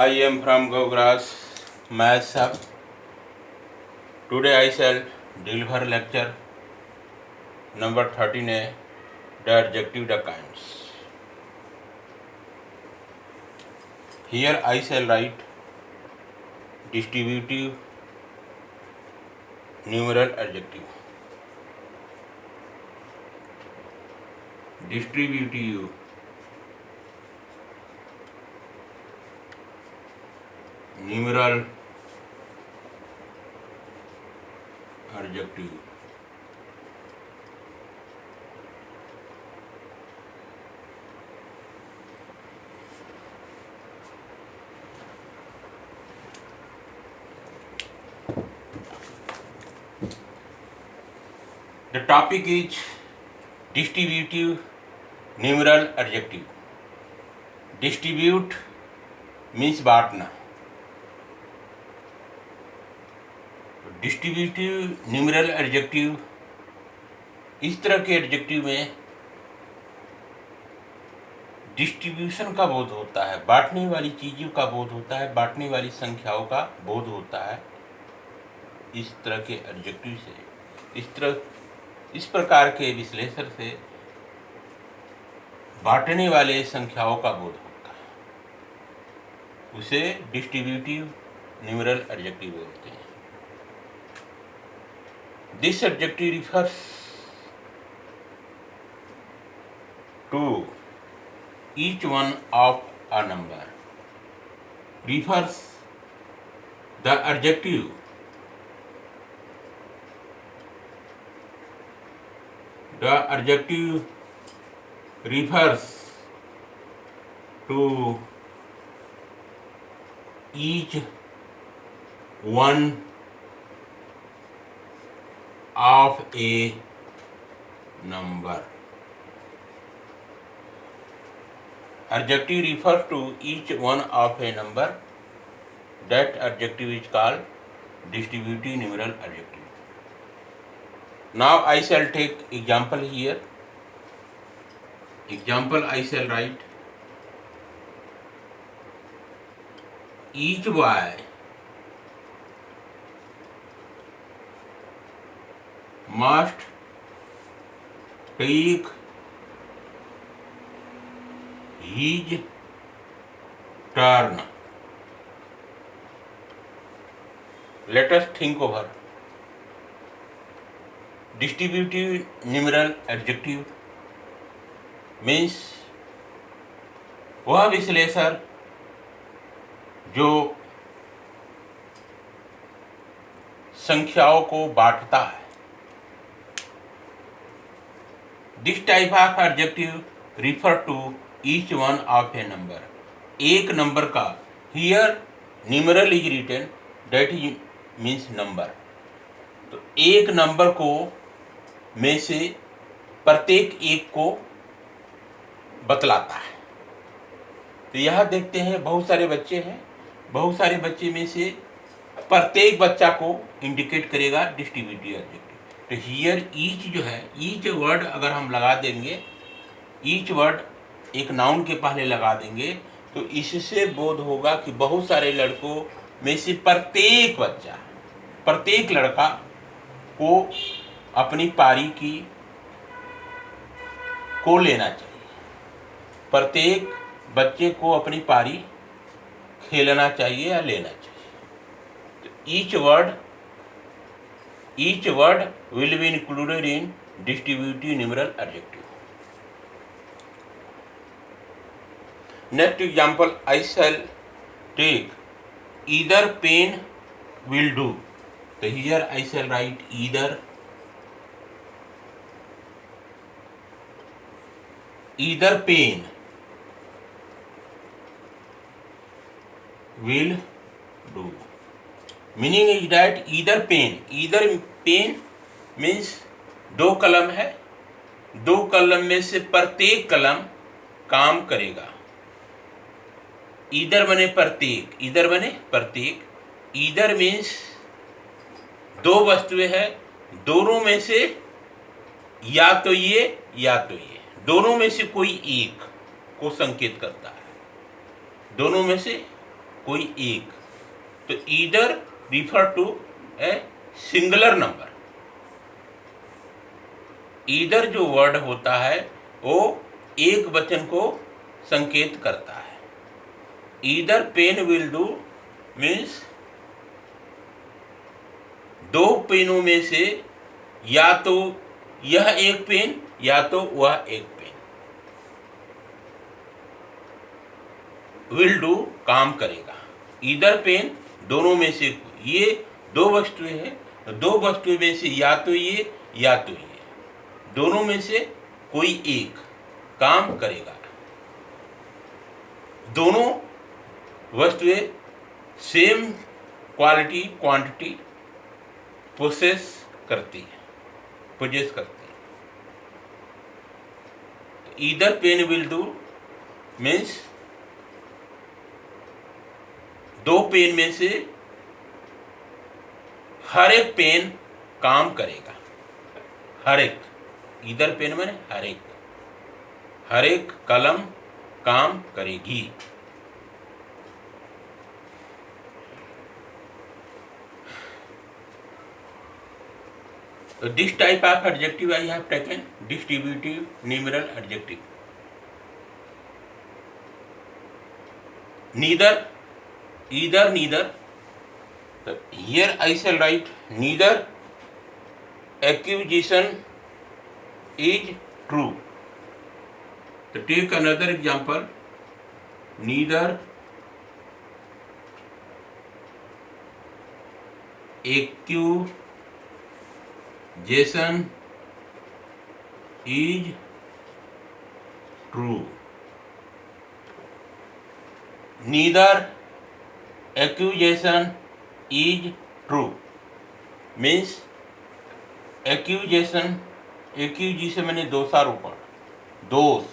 I am from Gogras, Math Sub. Today I shall deliver lecture number 13A, the adjective the kinds. Here I shall write distributive numeral adjective. Distributive numeral adjective. The topic is distributive numeral adjective. Distribute means बांटना. Distributive numeral adjective, इस तरह के adjective में distribution का बोध होता है, बांटने वाली चीज़ों का बोध होता है, बांटने वाली संख्याओं का बोध होता है. इस तरह के एडजेक्टिव से, इस प्रकार के विश्लेषण से बांटने वाले संख्याओं का बोध होता है, उसे डिस्ट्रीब्यूटिव न्यूमरल एडजेक्टिव बोलते हैं. This adjective refers to each one of a number. Refers the adjective refers to each one of a number. Adjective refers to each one of a number. That adjective is called distributive numeral adjective. Now I shall take example here. Example I shall write: each boy must take his turn. Let us think over. Distributive numeral adjective means वह विश्लेषण जो संख्याओं को बांटता है. This type of adjective refer to each one of a number. एक number का, here numeral is written, that means number. तो एक नंबर को में से प्रत्येक एक को बतलाता है. तो यह देखते हैं बहुत सारे बच्चे हैं, बहुत सारे बच्चे में से प्रत्येक बच्चा को इंडिकेट करेगा डिस्ट्रीब्यूटिव एडजेक्टिव. तो हियर ईच जो है, ईच वर्ड अगर हम लगा देंगे, ईच वर्ड एक नाउन के पहले लगा देंगे, तो इससे बोध होगा कि बहुत सारे लड़कों में से प्रत्येक बच्चा, प्रत्येक लड़का को अपनी पारी को लेना चाहिए. प्रत्येक बच्चे को अपनी पारी खेलना चाहिए या लेना चाहिए. तो each word will be included in distributive numeral adjective. Next example I shall take: either pen will do. So here I shall write either pen will do. Meaning is that either pen means दो कलम है, दो कलम में से प्रत्येक कलम काम करेगा. ईदर बने प्रत्येक, ईदर मीन्स दो वस्तुएं हैं, दोनों में से या तो ये या तो ये, दोनों में से कोई एक को संकेत करता है. दोनों में से कोई एक, तो either refer to a singular number. Either जो वर्ड होता है वो एक वचन को संकेत करता है। Either pen will do means दो पेनों में से या तो यह एक पेन या तो वह एक पेन। विल डू काम करेगा। ईदर पेन दोनों में से, ये दो वस्तुएं हैं, दो वस्तुओं में से या तो ये या तो ये, दोनों में से कोई एक काम करेगा। दोनों वस्तुएं सेम क्वालिटी क्वांटिटी पोजेस करती है। Either pen will do means दो पेन में से हर एक पेन काम करेगा। हर एक, ईदर पेन माने हर एक कलम काम करेगी। This type of adjective I have taken distributive numeral adjective. Neither, either, neither. So here I shall write neither accusation is true. So take another example. Neither accusation is true. Neither accusation is true means accusation मैंने दोषारोपण, दोष,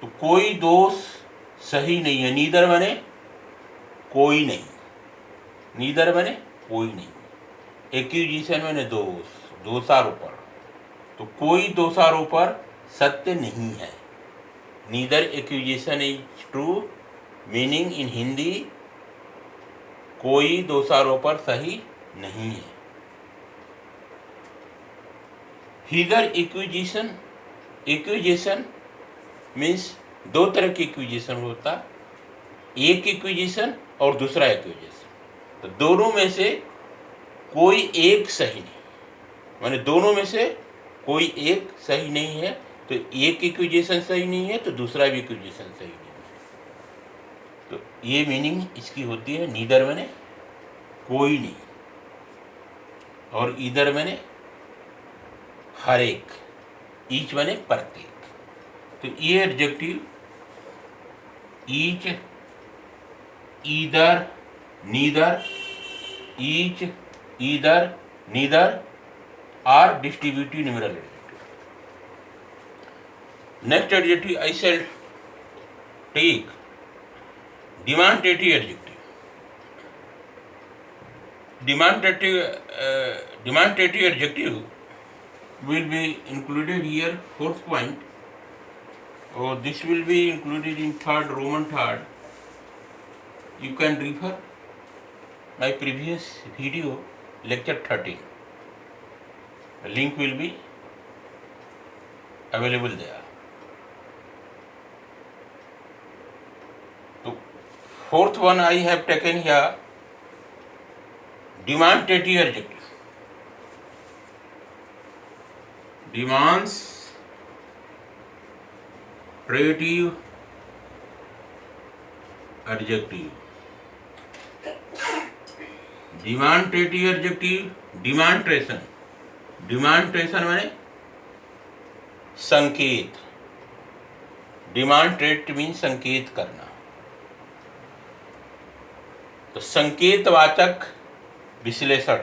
तो कोई दोष सही नहीं है। Neither माने कोई नहीं, नीदर माने कोई नहीं, एक्यूजिशन माने दोष, दोषारोपण, तो कोई दोषारोपण सत्य नहीं है। Neither accusation is true meaning in Hindi कोई दोषारोपण सही नहीं है। हीदर एक्यूजिशन, एक्यूजिशन मीन्स दो तरह की एक्यूजिशन होता, एक एक्यूजिशन और दूसरा एक्यूजिशन, तो दोनों में से कोई एक सही नहीं, माने दोनों में से कोई एक सही नहीं है। तो एक एक्यूजिशन सही नहीं है तो दूसरा भी एक्यूजिशन सही नहीं है। तो ये मीनिंग इसकी होती है नीदर माने कोई नहीं और ईदर माने हर एक, ईच माने प्रत्येक। तो ये adjective each, either, neither, each, either, neither are distributive numeral adjective. Next adjective I shall take demonstrative adjective. Demonstrative adjective will be included here, fourth point, or this will be included in third, Roman third. You can refer my previous video, lecture 13. The link will be available there. So fourth one I have taken here, demonstrative adjective. Demonstrative adjective. Demonstrative adjective, demonstration. Demonstration माने संकेत, डिमांड्रेट mean संकेत करना। तो संकेतवाचक विश्लेषण,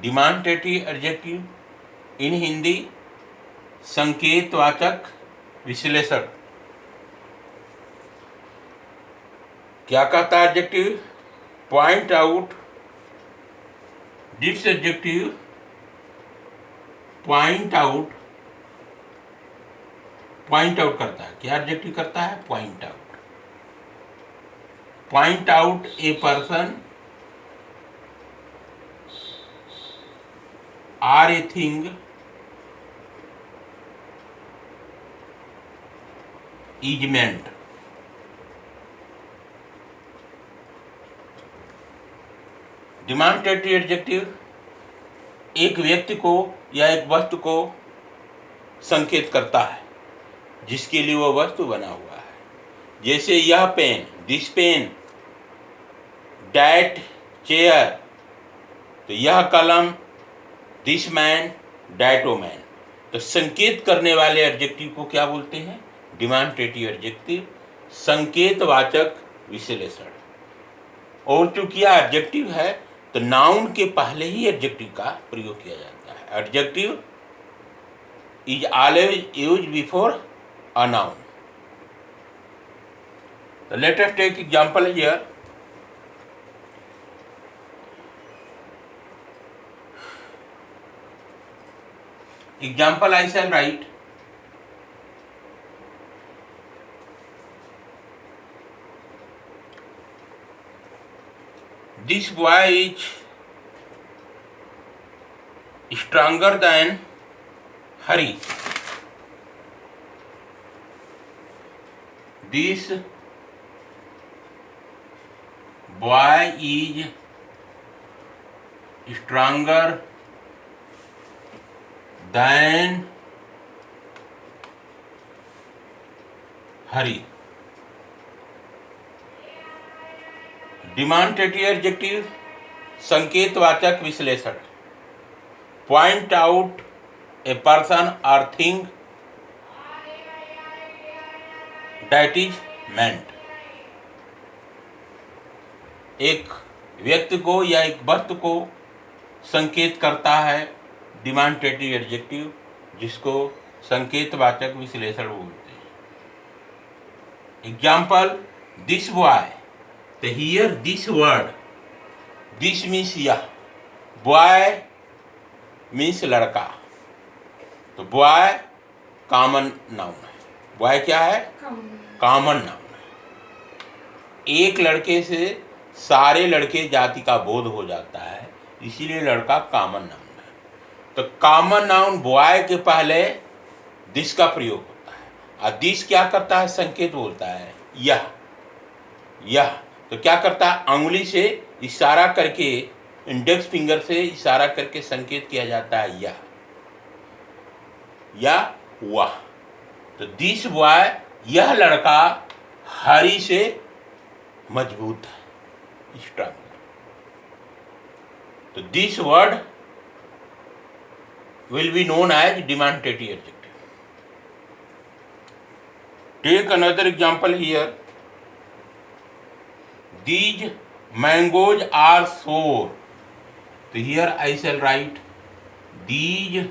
डिमांड्रेटिव adjective इन हिंदी संकेतवाचक विश्लेषण। क्या कहता है adjective? Point out, this adjective point out, point out करता है। क्या एडजेक्टिव करता है? Point out. Point out a person or a thing is meant. Demonstrative adjective एक व्यक्ति को या एक वस्तु को संकेत करता है जिसके लिए वह वस्तु बना हुआ है। जैसे यह pen, this pen, that chair, तो यह कलम, this man, that woman. तो संकेत करने वाले एडजेक्टिव को क्या बोलते हैं? डिमांस्ट्रेटिव एडजेक्टिव, संकेतवाचक विश्लेषण। और चूंकि यह एडजेक्टिव है तो नाउन के पहले ही एडजेक्टिव का प्रयोग किया जाता है। Adjective is always used before a noun. तो let us take example here. Example I shall write. This boy is stronger than Hari. This boy is stronger than Hari. Demonstrative adjective संकेतवाचक विश्लेषण। Point out a person और thing that is meant. एक व्यक्ति को या एक वस्तु को संकेत करता है डिमांस्ट्रेटिव एडजेक्टिव, जिसको संकेतवाचक विश्लेषण बोलते हैं। एग्जाम्पल दिस बॉय, तो here this word, this means यह, बॉय मीन्स लड़का, तो बॉय कॉमन नाउन है। बॉय क्या है? कॉमन नाउन है। एक लड़के से सारे लड़के जाति का बोध हो जाता है, इसीलिए लड़का कॉमन नाउन है। तो कॉमन नाउन बॉय के पहले दिस का प्रयोग होता है, और दिस क्या करता है? संकेत बोलता है यह। तो क्या करता है? अंगुली से इशारा करके, इंडेक्स फिंगर से इशारा करके संकेत किया जाता है यह या वह। तो दिस बॉय, यह लड़का, हरी से मजबूत है, स्ट्रांग। तो this word will be known as demonstrative adjective. Take another example here. These mangoes are sour. So here I shall write these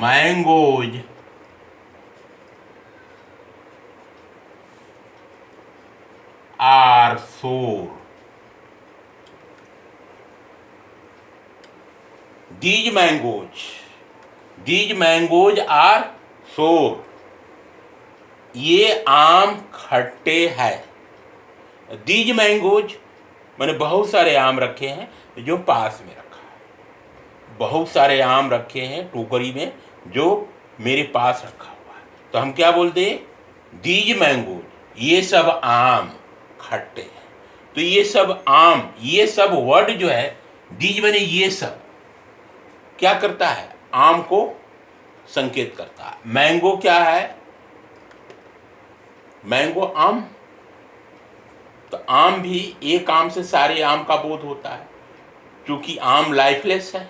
mangoes are sour. These mangoes are sour. ये आम खट्टे हैं। These mangoes मैंने बहुत सारे आम रखे हैं जो पास में रखा है। बहुत सारे आम रखे हैं टोकरी में जो मेरे पास रखा हुआ है। तो हम क्या बोलते हैं? These mangoes, ये सब आम खट्टे हैं। तो ये सब आम, ये सब वर्ड जो है, these मैंने ये सब क्या करता है? आम को संकेत करता है। मैंगो क्या है? मैंगो आम। तो आम भी, एक आम से सारे आम का बोध होता है। क्योंकि आम लाइफलेस है,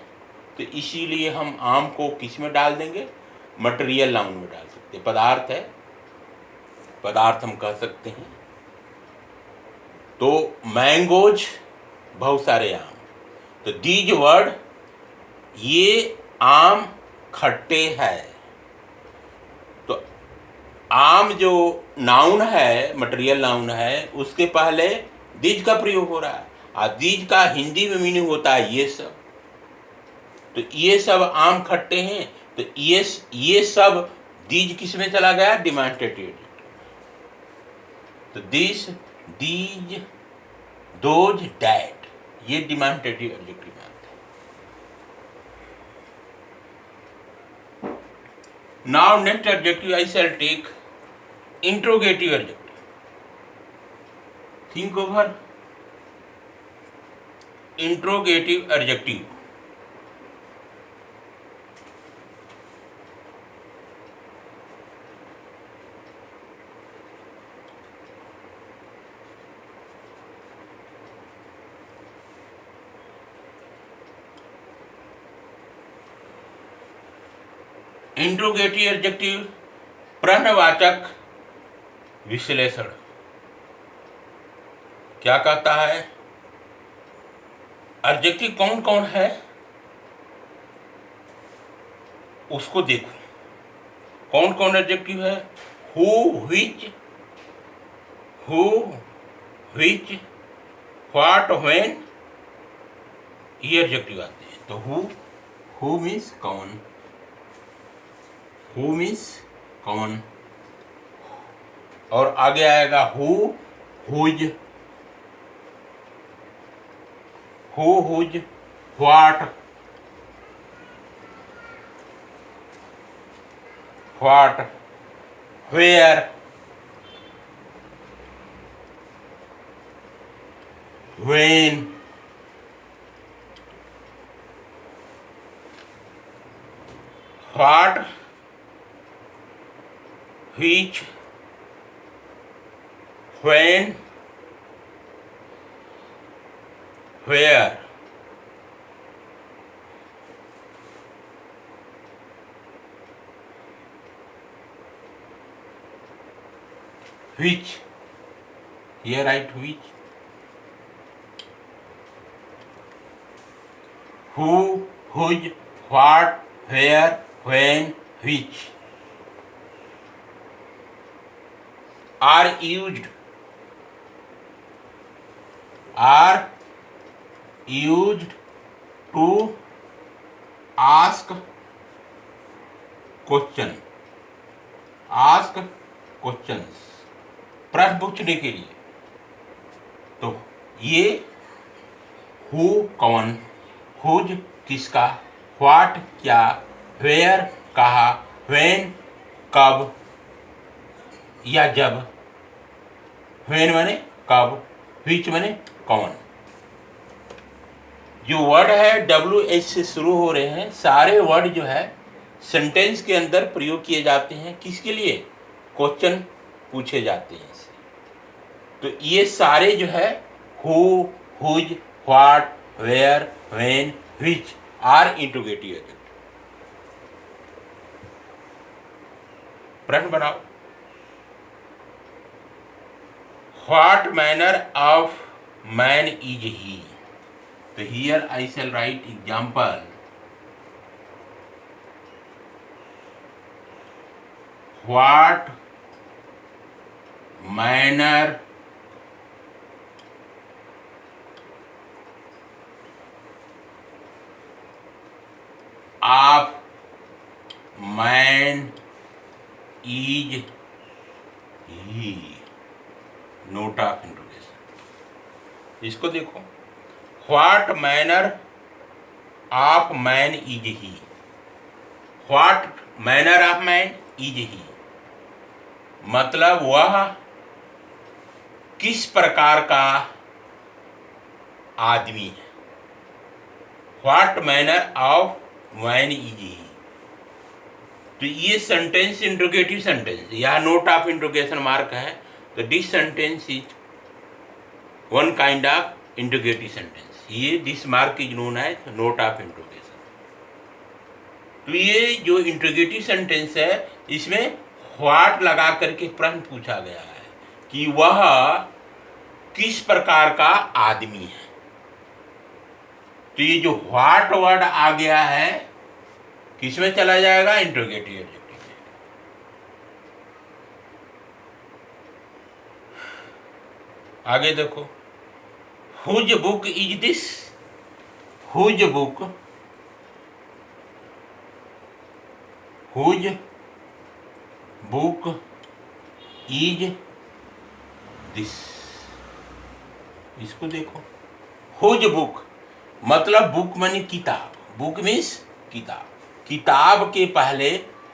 तो इसीलिए हम आम को किस में डाल देंगे? मटेरियल नाउन में डाल सकते हैं। पदार्थ है, पदार्थ हम कह सकते हैं। तो मैंगोज, बहुत सारे आम। तो दीज वर्ड, ये आम खट्टे हैं। तो आम जो नाउन है, मटेरियल नाउन है, उसके पहले दीज का प्रयोग हो रहा है, और दीज का हिंदी में मीनिंग होता है ये सब। तो ये सब आम खट्टे हैं, तो ये सब दीज किस में चला गया? डिमांस्ट्रेटिव। तो दिस, दीज, दोज, डैट, ये डिमांडेटिव एडजेक्टिव में आते हैं। Now next adjective I shall take interrogative adjective. Think over interrogative adjective. Interrogative adjective प्रश्नवाचक विश्लेषण क्या कहता है? एडजेक्टिव कौन कौन है उसको देखो। कौन कौन एडजेक्टिव है? हु, व्हिच, व्हाट, व्हेन, ये एडजेक्टिव आते हैं। तो हु मीन्स कौन, हु मीन्स कौन, और आगे आएगा whose, what, where, when, what, which, when, where. Which, here write which, who, whose, what, where, when, which are used to ask questions, प्रश्न पूछने के लिए। तो ये हु कौन, हुज किसका, व्हाट क्या, वेयर कहा, व्हेन कब या जब, व्हेन माने कब, व्हिच माने कौन। जो वर्ड है WH से शुरू हो रहे हैं, सारे वर्ड जो है सेंटेंस के अंदर प्रयोग किए जाते हैं। किसके लिए? क्वेश्चन पूछे जाते हैं इससे। तो ये सारे जो है who, whose, what, where, when, which are interrogative adjective. प्रश्न बनाओ। What manner of man is he. तो here I shall write example. What manner of man is he, note of interrogation. इसको देखो, what manner of man is he, what manner of man is he मतलब वह किस प्रकार का आदमी है। What manner of man is he. तो ये सेंटेंस इंट्रोगेटिव सेंटेंस, या नोट ऑफ इंट्रोगेशन मार्क है। तो this sentence is one kind of interrogative sentence. ये this mark is known as note of interrogation. तो ये जो इंट्रोगेटिव सेंटेंस है, इसमें व्हाट लगा करके प्रश्न पूछा गया है कि वह किस प्रकार का आदमी है। तो ये जो व्हाट वर्ड आ गया है किसमें चला जाएगा? इंट्रोगेटिव एडजेक्टिव में। आगे देखो, whose book is this. Whose book, whose book is this. इसको देखो, हुज बुक मतलब बुक माने किताब, बुक मीन्स किताब, किताब के पहले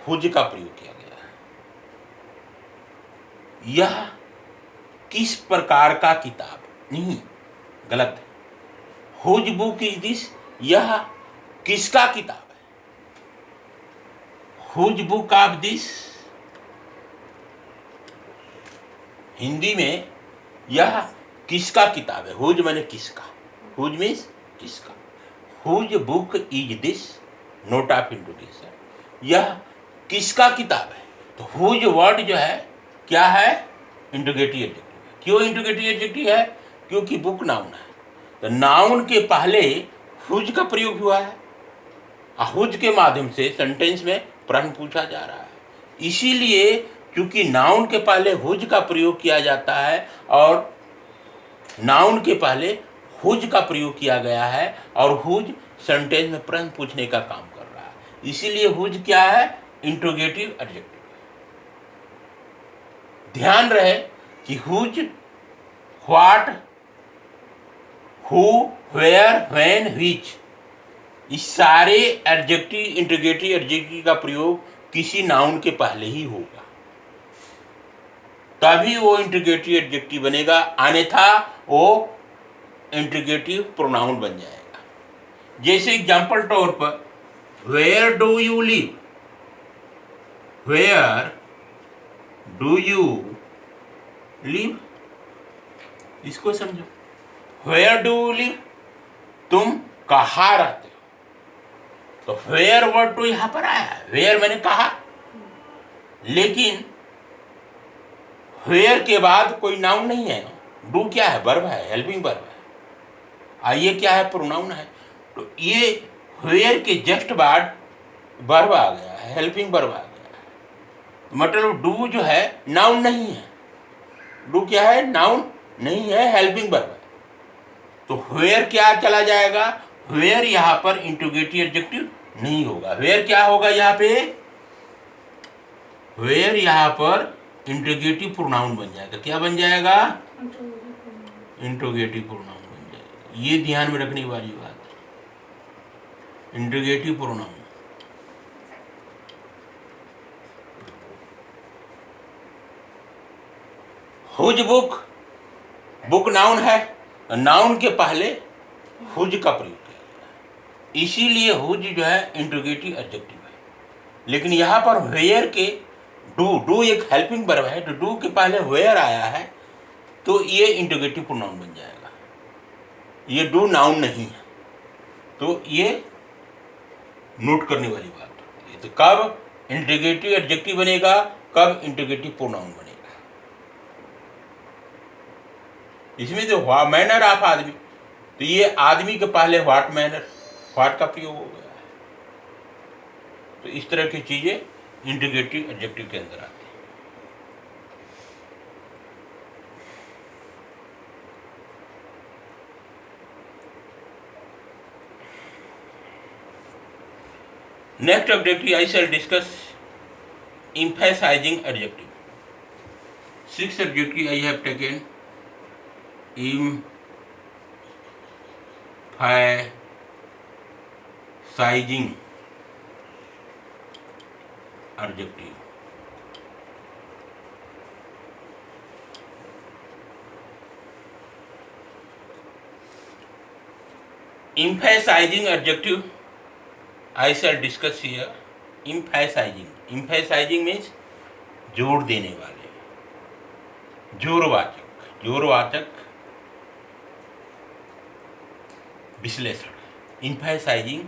हुज का प्रयोग किया गया है। यह किस प्रकार का किताब, नहीं, गलत है। हुज बुक इज दिस, यह किसका किताब है। Whose book of this, Hindi में यह किसका किताब है। हुज माने किसका, हुज मीन्स किसका। Whose book is this, note of interrogation, यह किसका किताब है। तो हुज वर्ड जो है क्या है, इंट्रोगेटिव एडजेक्टिव है। क्यों इंट्रोगेटिव एडजेक्टिव है, क्योंकि बुक नाउन है, तो नाउन के पहले हुज का प्रयोग हुआ है, हुज के माध्यम से सेंटेंस में प्रश्न पूछा जा रहा है। इसीलिए क्योंकि नाउन के पहले हुज का प्रयोग किया जाता है और नाउन के पहले हुज का प्रयोग किया गया है और हुज सेंटेंस में प्रश्न पूछने का काम कर रहा है, इसीलिए हुज क्या है, इंट्रोगेटिव एडजेक्टिव। ध्यान रहे कि whose, what, who, where, when, which, इस सारे एडजेक्टिव, इंट्रोगेटिव एडजेक्टिव का प्रयोग किसी नाउन के पहले ही होगा, तभी वो इंट्रोगेटिव एडजेक्टिव बनेगा, अन्यथा वो इंट्रोगेटिव प्रोनाउन बन जाएगा। जैसे एग्जांपल तौर पर, where do you live, where do you live, इसको समझो। वेयर डू यू लिव, तुम कहाँ रहते हो, तो वेयर वर्ड तो यहां पर आया है, वेयर मैंने कहा, लेकिन वेयर के बाद कोई नाउन नहीं है। डू क्या है, वर्ब है, हेल्पिंग वर्ब है। आइए क्या है, प्रोनाउन है। तो ये वेयर के जस्ट बाद वर्ब आ गया है, हेल्पिंग वर्ब आ गया है, मतलब डू जो है नाउन नहीं है। डू क्या है, नाउन नहीं है, हेल्पिंग वर्ब है। तो वेयर क्या चला जाएगा, वेयर यहां पर इंट्रोगेटिव एडजेक्टिव नहीं होगा। वेयर क्या होगा यहाँ पे, वेयर यहां पर इंट्रोगेटिव प्रोनाउन बन जाएगा। क्या बन जाएगा, इंट्रोगेटिव प्रोनाउन बन जाएगा। ये ध्यान में रखने वाली बात है, interrogative pronoun. Whose book, book noun है, नाउन के पहले हुज का प्रयोग किया गया, इसीलिए हुज जो है इंट्रोगेटिव एडजेक्टिव है। लेकिन यहाँ पर वेयर के, डू, डू एक हेल्पिंग वर्ब है, तो डू के पहले वेयर आया है, तो ये इंट्रोगेटिव प्रोनाउन बन जाएगा। ये डू नाउन नहीं है, तो ये नोट करने वाली बात है। तो कब इंट्रोगेटिव एडजेक्टिव बनेगा, कब इंट्रोगेटिव प्रोनाउन बनेगा। इसमें जो मैनर ऑफ आदमी, तो ये आदमी के पहले व्हाट मैनर, व्हाट का प्रयोग हो गया है। तो इस तरह की चीजें इंट्रोगेटिव एडजेक्टिव के अंदर आती है। Next objective I shall discuss emphasizing adjective. 6 adjective I have taken. Emphasizing adjective. Emphasizing adjective I shall discuss here. Emphasizing means जोर देने वाले, जोरवाचक, जोरवाचक विश्लेषण। इम्फेसाइजिंग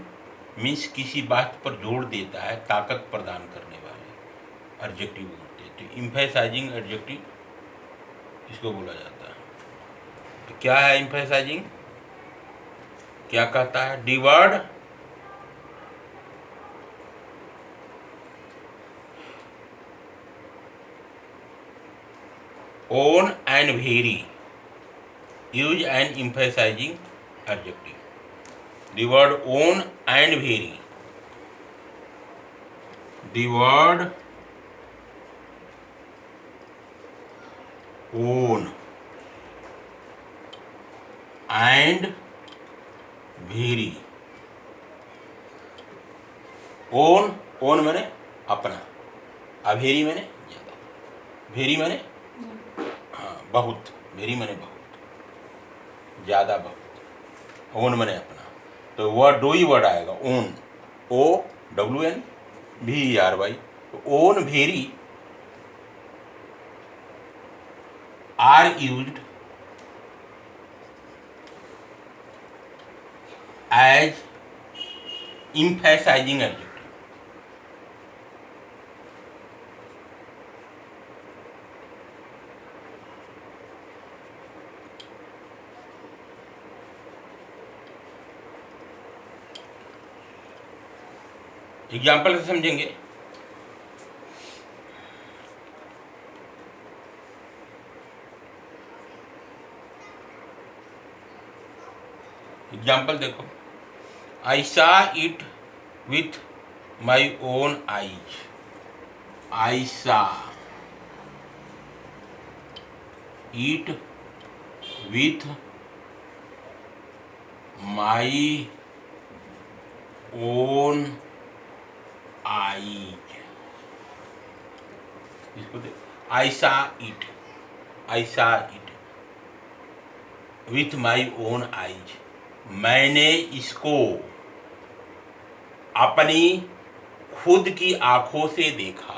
मीन्स किसी बात पर जोर देता है, ताकत प्रदान करने वाले एडजेक्टिव बोलते हैं। तो इम्फेसाइजिंग एडजेक्टिव इसको बोला जाता है। तो क्या है इम्फेसाइजिंग, क्या कहता है, D word own and vary, use an emphasizing adjective. The word own and vary, the word own and very. Own, own मैंने अपना, अभेरी मैंने ज़्यादा, भेरी मैंने हाँ बहुत, भेरी मैंने बहुत, ज़्यादा बहुत, ओन मैंने अपना। तो वर्ड दो ही वर्ड आएगा, ओन, OWNVERY। तो own very are used as emphasizing adjective। Example से समझेंगे। एग्जाम्पल देखो, I saw it with my own eyes. I saw it with my own eyes. इसको देख, I saw it, I saw it with my own eyes. मैंने इसको अपनी खुद की आंखों से देखा।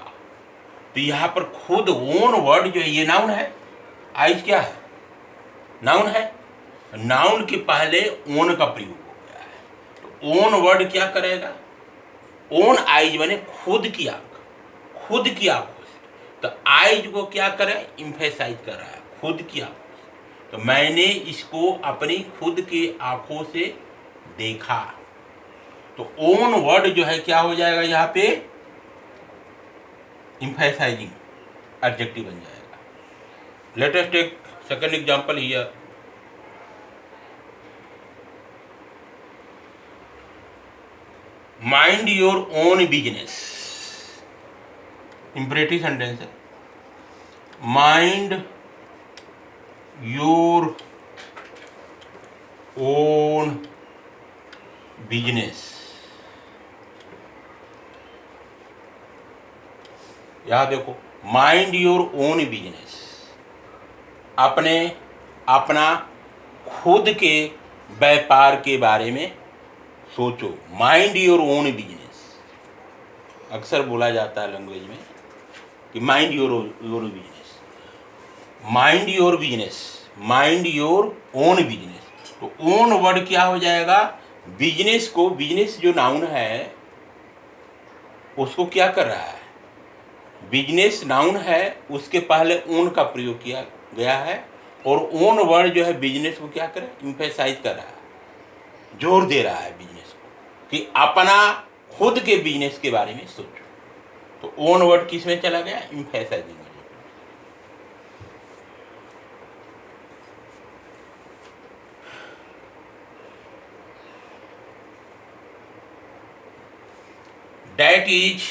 तो यहाँ पर खुद, ओन वर्ड जो है ये नाउन है, आइज क्या है, नाउन है। नाउन के पहले ओन का प्रयोग हो गया है। तो ओन वर्ड क्या करेगा, ओन आइज माने खुद की आंख, खुद की आंखों से। तो आइज को क्या करे, इम्फेसाइज कर रहा है, खुद की आंखों से। तो मैंने इसको अपनी खुद की आंखों से देखा। तो ओन वर्ड जो है क्या हो जाएगा यहाँ पे, emphasizing adjective बन जाएगा। Let us take second example here. Mind your own business. Imperative sentence है। Mind your own business। यहाँ देखो, माइंड योर ओन बिजनेस, अपने, अपना खुद के व्यापार के बारे में सोचो। माइंड योर ओन बिजनेस अक्सर बोला जाता है लैंग्वेज में कि mind your business, mind your business, mind your own business. तो ओन वर्ड क्या हो जाएगा, बिजनेस को, बिजनेस जो नाउन है उसको क्या कर रहा है, बिजनेस नाउन है, उसके पहले ओन का प्रयोग किया गया है। और ओन वर्ड जो है बिजनेस को क्या करे, इम्फेसाइज कर रहा है, जोर दे रहा है बिजनेस को कि अपना खुद के बिजनेस के बारे में सोचो। तो ओन वर्ड किस में चला गया, emphasising. That is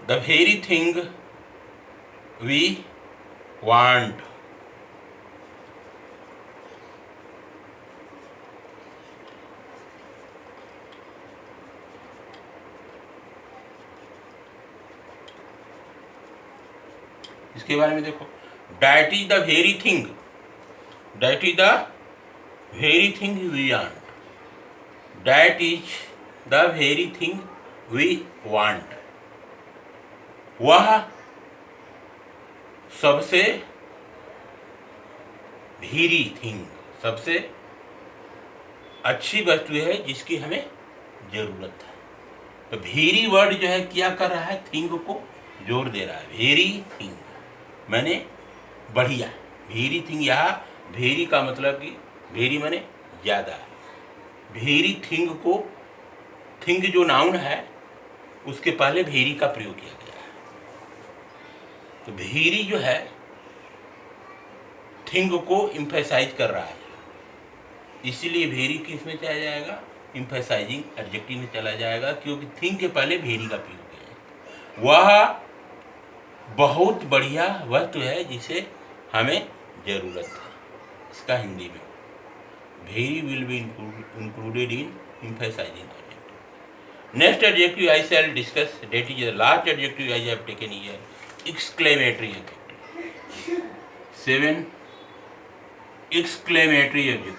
the very thing we want। इसके बारे में देखो, that is the very thing, that is the very thing we want, that is the very thing we want। वह सबसे भीरी थिंग, सबसे अच्छी वस्तु है जिसकी हमें जरूरत है। तो भेरी वर्ड जो है क्या कर रहा है, थिंग को जोर दे रहा है। भेरी थिंग मैंने बढ़िया, भेरी थिंग। यहाँ भेरी का मतलब कि भेरी मैंने ज़्यादा, भेरी थिंग को, थिंग जो नाउन है उसके पहले भेरी का प्रयोग किया गया है। तो भेरी जो है थिंग को इम्फेसाइज कर रहा है, इसीलिए भेरी किस में चला जाएगा, इम्फेसाइजिंग एडजेक्टिव में चला जाएगा, क्योंकि थिंग के पहले भेरी का प्रयोग किया है। वह बहुत बढ़िया वस्तु है जिसे हमें ज़रूरत है। इसका हिंदी में very will be included in emphasizing adjective. Next adjective I shall discuss, that is the last adjective I have taken here, exclamatory adjective. 7 exclamatory adjective.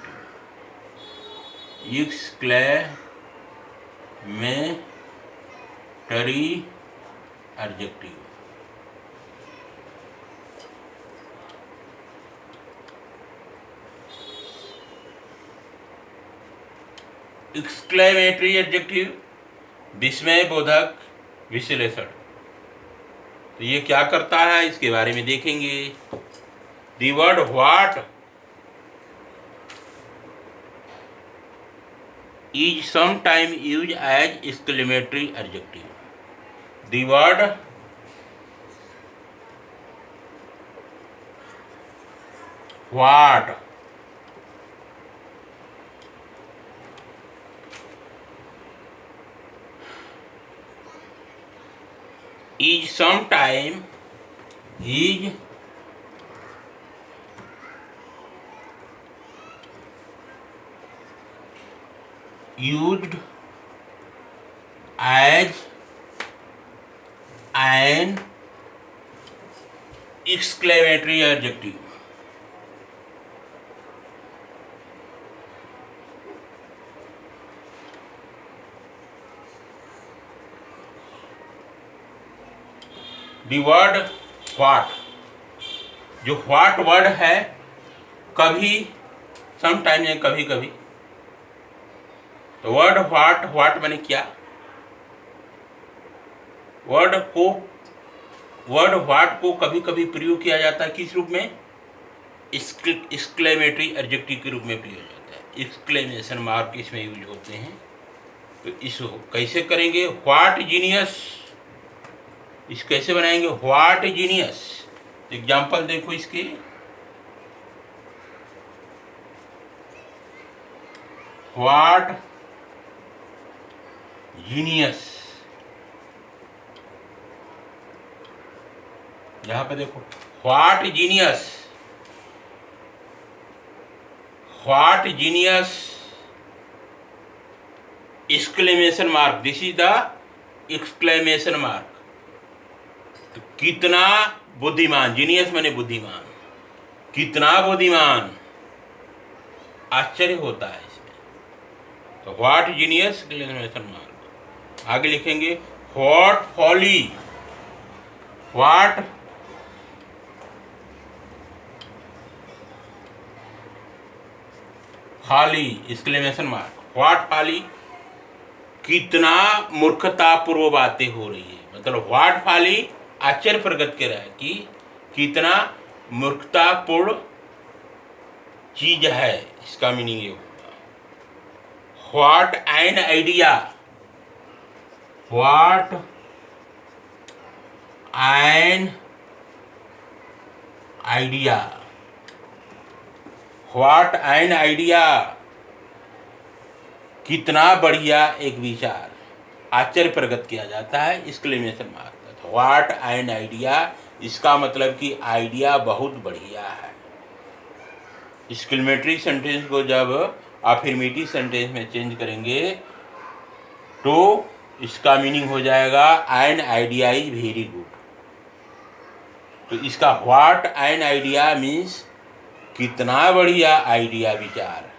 Exclamatory adjective. Exclamatory adjective विस्मय बोधक विश्लेषण। तो ये क्या करता है इसके बारे में देखेंगे। The word what is sometime use as exclamatory adjective. The word what is sometime is used as an exclamatory adjective. The word what, जो what वर्ड है, कभी समटाइम या कभी कभी, तो वर्ड व्हाट मैंने क्या, वर्ड व्हाट को कभी कभी प्रयोग किया जाता है किस रूप में, एक्सक्लेमेटरी एडजेक्टिव के रूप में प्रयोग जाता है। एक्सक्लेमेशन मार्क इसमें यूज होते हैं। तो इसको कैसे करेंगे, व्हाट जीनियस, इस कैसे बनाएंगे, व्हाट जीनियस। एग्जाम्पल देखो इसके, व्हाट जीनियस, यहां पे देखो what genius, what genius exclamation mark, this is the exclamation mark. तो कितना बुद्धिमान, जीनियस माने बुद्धिमान, कितना बुद्धिमान, आश्चर्य होता है इसमें। तो व्हाट जीनियस एक्सक्लेमेशन मार्क। आगे लिखेंगे what folly, what folly exclamation mark, what folly, कितना मूर्खतापूर्व बातें हो रही है। मतलब व्हाट फॉली आश्चर्य प्रकट कर रहा है कि कितना मूर्खतापूर्ण चीज है, इसका मीनिंग ये होगा। What an idea, what an idea, what an idea, कितना बढ़िया एक विचार, आश्चर्य प्रकट किया जाता है exclamation mark. What an idea, इसका मतलब कि आइडिया बहुत बढ़िया है। एक्सक्लेमेटरी सेंटेंस को जब अफर्मेटिव सेंटेंस में चेंज करेंगे तो इसका मीनिंग हो जाएगा an idea is very good. तो इसका व्हाट एन आइडिया मीन्स कितना बढ़िया आइडिया, विचार,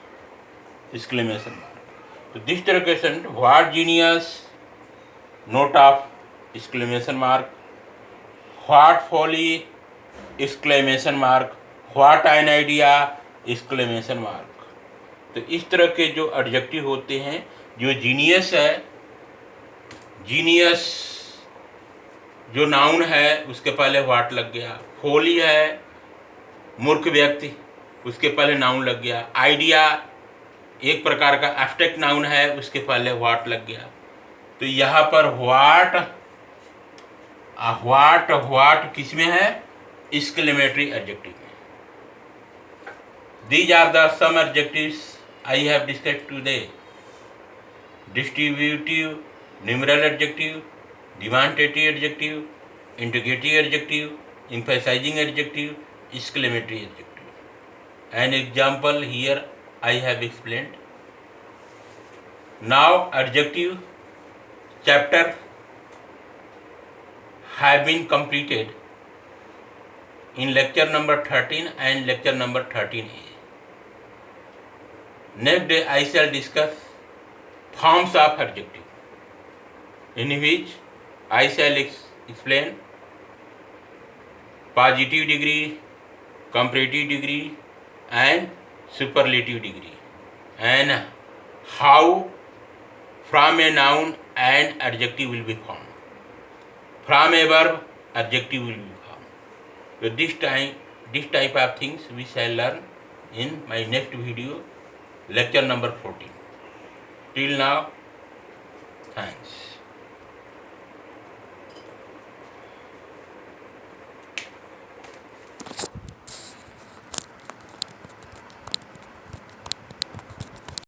एक्सक्लेमेशन मार्क। तो दिस तरह question, what genius note of exclamation mark, what folly exclamation mark, what an idea exclamation mark. तो इस तरह के जो एडजेक्टिव होते हैं, जो जीनियस है, जीनियस जो नाउन है उसके पहले व्हाट लग गया, फॉली है मूर्ख व्यक्ति, उसके पहले नाउन लग गया, आइडिया एक प्रकार का एब्स्ट्रैक्ट नाउन है, उसके पहले व्हाट लग गया। तो यहाँ पर व्हाट किस में है, एक्सक्लेमेटरी एडजेक्टिव में। These are the some adjectives I have discussed today. Distributive numeral adjective, demonstrative adjective, interrogative adjective, emphasizing adjective, exclamatory adjective. An example here I have explained. Now adjective chapter have been completed in lecture number 13 and lecture number 13A. Next day I shall discuss forms of adjective, in which I shall explain positive degree, comparative degree and superlative degree, and how from a noun an adjective will be formed. From a verb adjective will be formed. So this type of things we shall learn in my next video, lecture number 14. Till now, thanks.